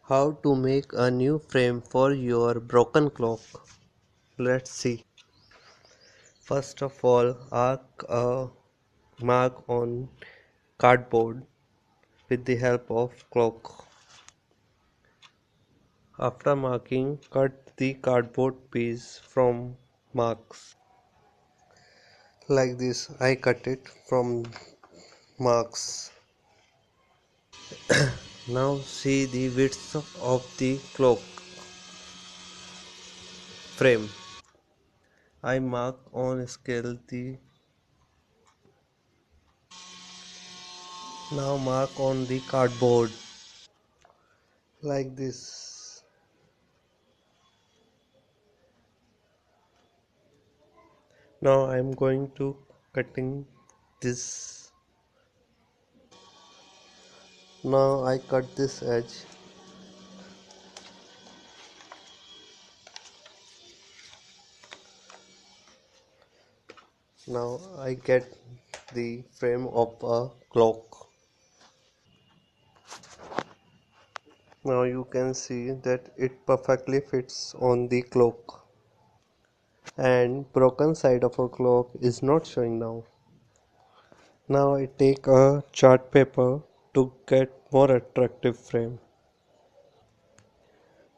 How to make a new frame for your broken clock? Let's see. First of all, arc a mark on cardboard with the help of clock. After marking, cut the cardboard piece from marks. Like this, I cut it from marks. Now see the width of the clock frame. I mark on scale the now mark on the cardboard like this. Now I am going to cutting this. Now I cut this edge. Now I get the frame of a clock. Now you can see that it perfectly fits on the clock, and broken side of a clock is not showing now. Now I take a chart paper to get more attractive frame.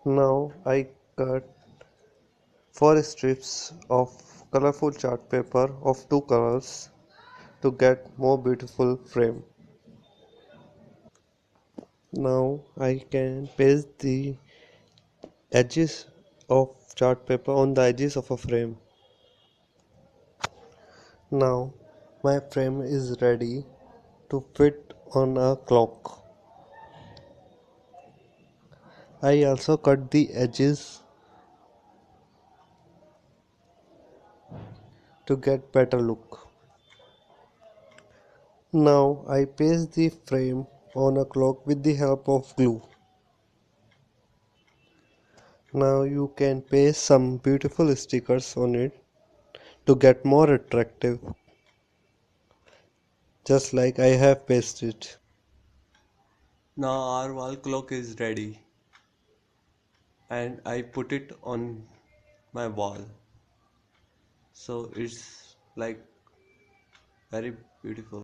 Now I cut 4 strips of colorful chart paper of 2 colors to get more beautiful frame. Now I can paste the edges of chart paper on the edges of a frame. Now my frame is ready to fit on a clock. I also cut the edges to get better look. Now I paste the frame on a clock with the help of glue. Now you can paste some beautiful stickers on it to get more attractive, just like I have pasted. Now our wall clock is ready and I put it on my wall. So it's like very beautiful.